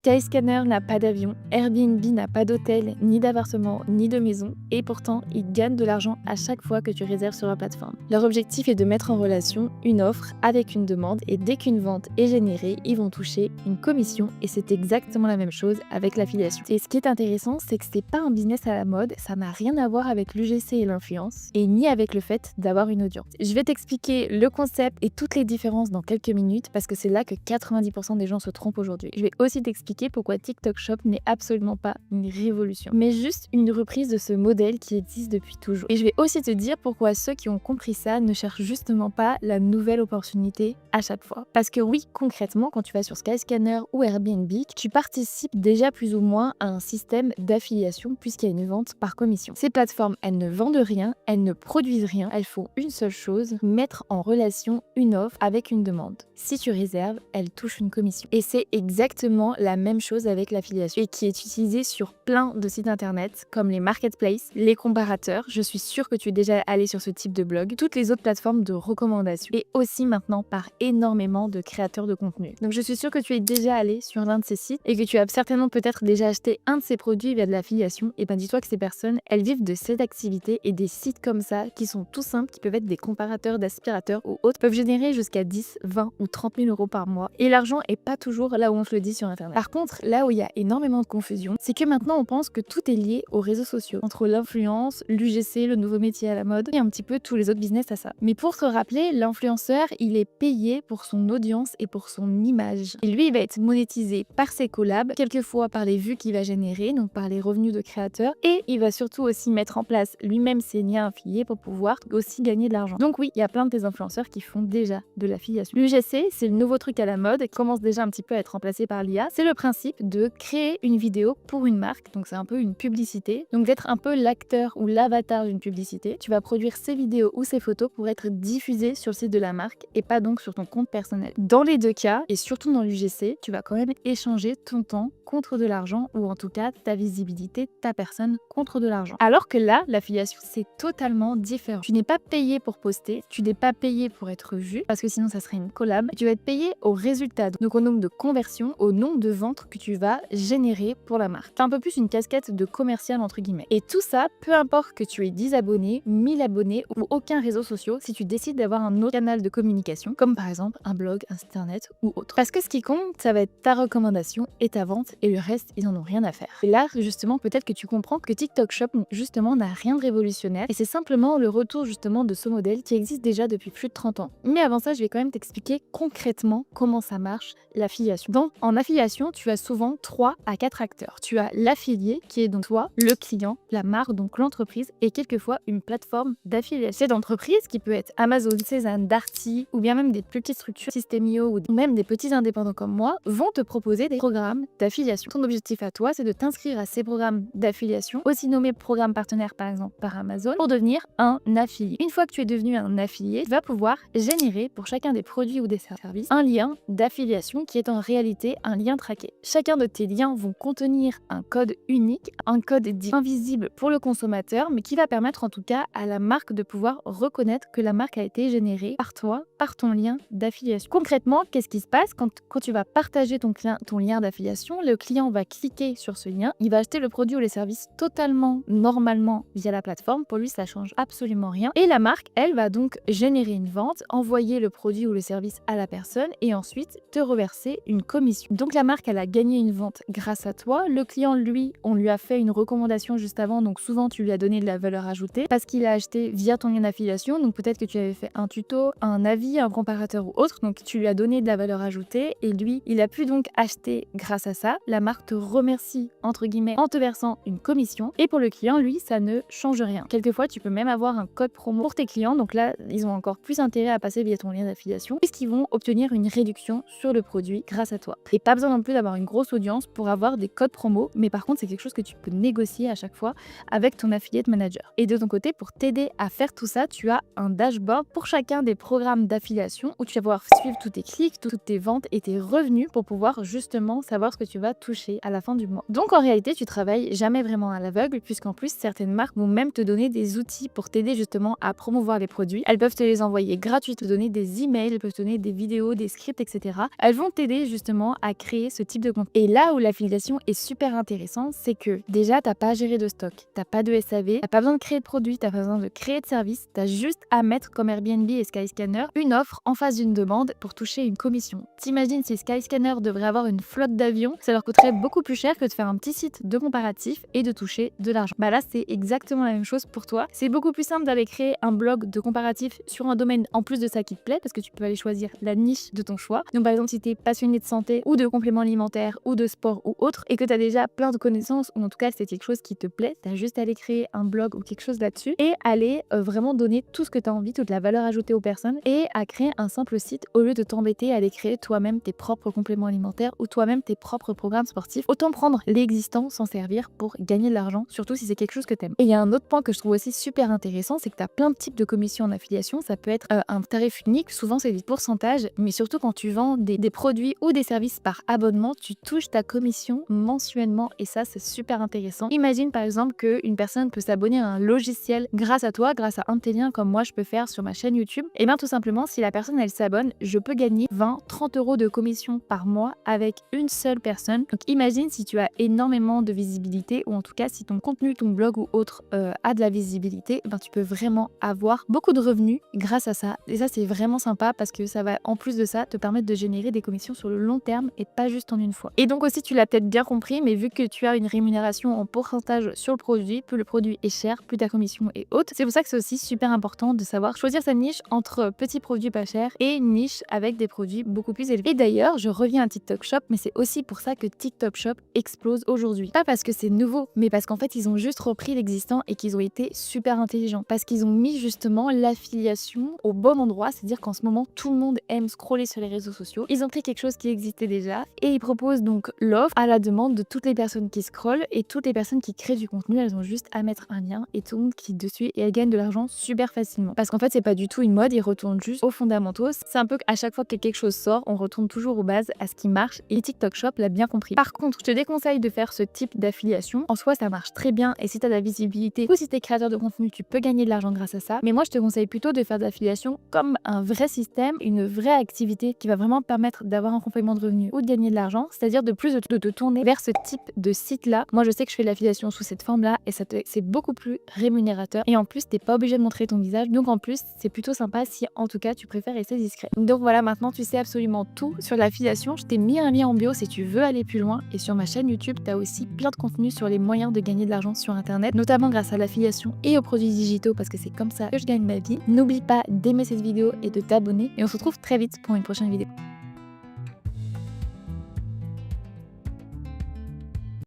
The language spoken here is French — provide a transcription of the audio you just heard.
Skyscanner n'a pas d'avion, Airbnb n'a pas d'hôtel, ni d'appartement, ni de maison, et pourtant, ils gagnent de l'argent à chaque fois que tu réserves sur leur plateforme. Leur objectif est de mettre en relation une offre avec une demande, et dès qu'une vente est générée, ils vont toucher une commission, et c'est exactement la même chose avec l'affiliation. Et ce qui est intéressant, c'est que c'est pas un business à la mode, ça n'a rien à voir avec l'UGC et l'influence, et ni avec le fait d'avoir une audience. Je vais t'expliquer le concept et toutes les différences dans quelques minutes, parce que c'est là que 90% des gens se trompent aujourd'hui. Je vais aussi t'expliquer pourquoi TikTok Shop n'est absolument pas une révolution, mais juste une reprise de ce modèle qui existe depuis toujours. Et je vais aussi te dire pourquoi ceux qui ont compris ça ne cherchent justement pas la nouvelle opportunité à chaque fois. Parce que oui, concrètement, quand tu vas sur Skyscanner ou Airbnb, tu participes déjà plus ou moins à un système d'affiliation puisqu'il y a une vente par commission. Ces plateformes, elles ne vendent rien, elles ne produisent rien, elles font une seule chose, mettre en relation une offre avec une demande. Si tu réserves, elles touchent une commission. Et c'est exactement la même chose avec l'affiliation et qui est utilisée sur plein de sites internet comme les marketplaces, les comparateurs. Je suis sûre que tu es déjà allé sur ce type de blog, toutes les autres plateformes de recommandation et aussi maintenant par énormément de créateurs de contenu. Donc je suis sûre que tu es déjà allé sur l'un de ces sites et que tu as certainement peut-être déjà acheté un de ces produits via de l'affiliation. Et ben dis-toi que ces personnes, elles vivent de cette activité et des sites comme ça qui sont tout simples, qui peuvent être des comparateurs d'aspirateurs ou autres, peuvent générer jusqu'à 10, 20 ou 30 000 euros par mois. Et l'argent est pas toujours là où on se le dit sur internet. Par contre, là où il y a énormément de confusion, c'est que maintenant on pense que tout est lié aux réseaux sociaux, entre l'influence, l'UGC, le nouveau métier à la mode, et un petit peu tous les autres business à ça. Mais pour te rappeler, l'influenceur, il est payé pour son audience et pour son image. Et lui, il va être monétisé par ses collabs, quelquefois par les vues qu'il va générer, donc par les revenus de créateurs, et il va surtout aussi mettre en place lui-même ses liens affiliés pour pouvoir aussi gagner de l'argent. Donc oui, il y a plein de tes influenceurs qui font déjà de l'affiliation. L'UGC, c'est le nouveau truc à la mode et commence déjà un petit peu à être remplacé par l'IA. C'est le principe de créer une vidéo pour une marque, donc c'est un peu une publicité, donc d'être un peu l'acteur ou l'avatar d'une publicité. Tu vas produire ces vidéos ou ces photos pour être diffusées sur le site de la marque et pas donc sur ton compte personnel. Dans les deux cas, et surtout dans l'UGC, tu vas quand même échanger ton temps contre de l'argent ou en tout cas ta visibilité, ta personne contre de l'argent. Alors que là, l'affiliation, c'est totalement différent. Tu n'es pas payé pour poster, tu n'es pas payé pour être vu parce que sinon ça serait une collab. Tu vas être payé au résultat, donc au nombre de conversions, au nombre de ventes que tu vas générer pour la marque. C'est un peu plus une casquette de commercial entre guillemets. Et tout ça, peu importe que tu aies 10 abonnés, 1000 abonnés ou aucun réseau social, si tu décides d'avoir un autre canal de communication, comme par exemple un blog, un site internet ou autre. Parce que ce qui compte, ça va être ta recommandation et ta vente et le reste, ils en ont rien à faire. Et là, justement, peut-être que tu comprends que TikTok Shop, justement, n'a rien de révolutionnaire et c'est simplement le retour justement de ce modèle qui existe déjà depuis plus de 30 ans. Mais avant ça, je vais quand même t'expliquer concrètement comment ça marche l'affiliation. Donc, en affiliation, tu as souvent 3 à 4 acteurs. Tu as l'affilié qui est donc toi, le client, la marque, donc l'entreprise et quelquefois une plateforme d'affiliation. Cette entreprise qui peut être Amazon, Cézanne, Darty ou bien même des plus petites structures, Systemio ou même des petits indépendants comme moi vont te proposer des programmes d'affiliation. Ton objectif à toi, c'est de t'inscrire à ces programmes d'affiliation, aussi nommés programmes partenaires par exemple par Amazon, pour devenir un affilié. Une fois que tu es devenu un affilié, tu vas pouvoir générer pour chacun des produits ou des services un lien d'affiliation qui est en réalité un lien traqué. Chacun de tes liens vont contenir un code unique, un code dit invisible pour le consommateur, mais qui va permettre en tout cas à la marque de pouvoir reconnaître que la marque a été générée par toi, par ton lien d'affiliation. Concrètement, qu'est-ce qui se passe quand tu vas partager ton lien d'affiliation? Le client va cliquer sur ce lien, il va acheter le produit ou les services totalement normalement via la plateforme. Pour lui, ça change absolument rien. Et la marque, elle va donc générer une vente, envoyer le produit ou le service à la personne et ensuite te reverser une commission. Donc la marque, elle a gagné une vente grâce à toi. Le client, lui, on lui a fait une recommandation juste avant, donc souvent tu lui as donné de la valeur ajoutée parce qu'il a acheté via ton lien d'affiliation. Donc peut-être que tu avais fait un tuto, un avis, un comparateur ou autre, donc tu lui as donné de la valeur ajoutée et lui, il a pu donc acheter grâce à ça. La marque te remercie entre guillemets en te versant une commission et pour le client, lui, ça ne change rien. Quelquefois, tu peux même avoir un code promo pour tes clients, donc là, ils ont encore plus intérêt à passer via ton lien d'affiliation puisqu'ils vont obtenir une réduction sur le produit grâce à toi. Et pas besoin non plus d'avoir une grosse audience pour avoir des codes promo, mais par contre, c'est quelque chose que tu peux négocier à chaque fois avec ton affiliate manager. Et de ton côté, pour t'aider à faire tout ça, tu as un dashboard pour chacun des programmes d'affiliation où tu vas pouvoir suivre tous tes clics, toutes tes ventes et tes revenus pour pouvoir justement savoir ce que tu vas toucher à la fin du mois. Donc en réalité, tu travailles jamais vraiment à l'aveugle puisqu'en plus, certaines marques vont même te donner des outils pour t'aider justement à promouvoir les produits. Elles peuvent te les envoyer gratuitement, te donner des emails, elles peuvent te donner des vidéos, des scripts, etc. Elles vont t'aider justement à créer ce type type de contenu. Et là où l'affiliation est super intéressante, c'est que déjà, t'as pas à gérer de stock, t'as pas de SAV, t'as pas besoin de créer de produits, t'as pas besoin de créer de services, t'as juste à mettre comme Airbnb et Skyscanner une offre en face d'une demande pour toucher une commission. T'imagines si Skyscanner devrait avoir une flotte d'avions, ça leur coûterait beaucoup plus cher que de faire un petit site de comparatif et de toucher de l'argent. Bah là, c'est exactement la même chose pour toi. C'est beaucoup plus simple d'aller créer un blog de comparatif sur un domaine en plus de ça qui te plaît, parce que tu peux aller choisir la niche de ton choix. Donc par exemple, si tu es passionné de santé ou de compléments alimentaires ou de sport ou autre, et que tu as déjà plein de connaissances, ou en tout cas c'est quelque chose qui te plaît, tu as juste à aller créer un blog ou quelque chose là-dessus et aller vraiment donner tout ce que tu as envie, toute la valeur ajoutée aux personnes, et à créer un simple site au lieu de t'embêter à aller créer toi-même tes propres compléments alimentaires ou toi-même tes propres programmes sportifs. Autant prendre l'existant, s'en servir pour gagner de l'argent, surtout si c'est quelque chose que tu aimes. Et il y a un autre point que je trouve aussi super intéressant, c'est que tu as plein de types de commissions en affiliation. Ça peut être un tarif unique, souvent c'est des pourcentages, mais surtout quand tu vends des produits ou des services par abonnement, tu touches ta commission mensuellement, et ça c'est super intéressant. Imagine par exemple qu'une personne peut s'abonner à un logiciel grâce à toi, grâce à un de tes liens, comme moi je peux faire sur ma chaîne YouTube. Et bien tout simplement, si la personne elle s'abonne, je peux gagner 20-30 euros de commission par mois avec une seule personne. Donc imagine si tu as énormément de visibilité, ou en tout cas si ton contenu, ton blog ou autre a de la visibilité, ben tu peux vraiment avoir beaucoup de revenus grâce à ça. Et ça c'est vraiment sympa parce que ça va en plus de ça te permettre de générer des commissions sur le long terme et pas juste en une fois. Et donc aussi, tu l'as peut-être bien compris, mais vu que tu as une rémunération en pourcentage sur le produit, plus le produit est cher, plus ta commission est haute. C'est pour ça que c'est aussi super important de savoir choisir sa niche entre petits produits pas chers et une niche avec des produits beaucoup plus élevés. Et d'ailleurs, je reviens à TikTok Shop, mais c'est aussi pour ça que TikTok Shop explose aujourd'hui. Pas parce que c'est nouveau, mais parce qu'en fait, ils ont juste repris l'existant et qu'ils ont été super intelligents. Parce qu'ils ont mis justement l'affiliation au bon endroit, c'est-à-dire qu'en ce moment, tout le monde aime scroller sur les réseaux sociaux. Ils ont pris quelque chose qui existait déjà et ils proposent donc l'offre à la demande de toutes les personnes qui scrollent, et toutes les personnes qui créent du contenu, elles ont juste à mettre un lien et tout le monde clique dessus et elles gagnent de l'argent super facilement. Parce qu'en fait, c'est pas du tout une mode, ils retournent juste aux fondamentaux. C'est un peu qu'à chaque fois que quelque chose sort, on retourne toujours aux bases, à ce qui marche, et TikTok Shop l'a bien compris. Par contre, je te déconseille de faire ce type d'affiliation. En soi, ça marche très bien, et si tu as de la visibilité ou si tu es créateur de contenu, tu peux gagner de l'argent grâce à ça. Mais moi, je te conseille plutôt de faire de l'affiliation comme un vrai système, une vraie activité qui va vraiment permettre d'avoir un complément de revenu ou de gagner de l'argent, c'est-à-dire de plus de te tourner vers ce type de site-là. Moi, je sais que je fais de l'affiliation sous cette forme-là et c'est beaucoup plus rémunérateur. Et en plus, t'es pas obligé de montrer ton visage. Donc en plus, c'est plutôt sympa si en tout cas tu préfères rester discret. Donc voilà, maintenant tu sais absolument tout sur l'affiliation. Je t'ai mis un lien en bio si tu veux aller plus loin. Et sur ma chaîne YouTube, t'as aussi plein de contenu sur les moyens de gagner de l'argent sur Internet, notamment grâce à l'affiliation et aux produits digitaux, parce que c'est comme ça que je gagne ma vie. N'oublie pas d'aimer cette vidéo et de t'abonner. Et on se retrouve très vite pour une prochaine vidéo.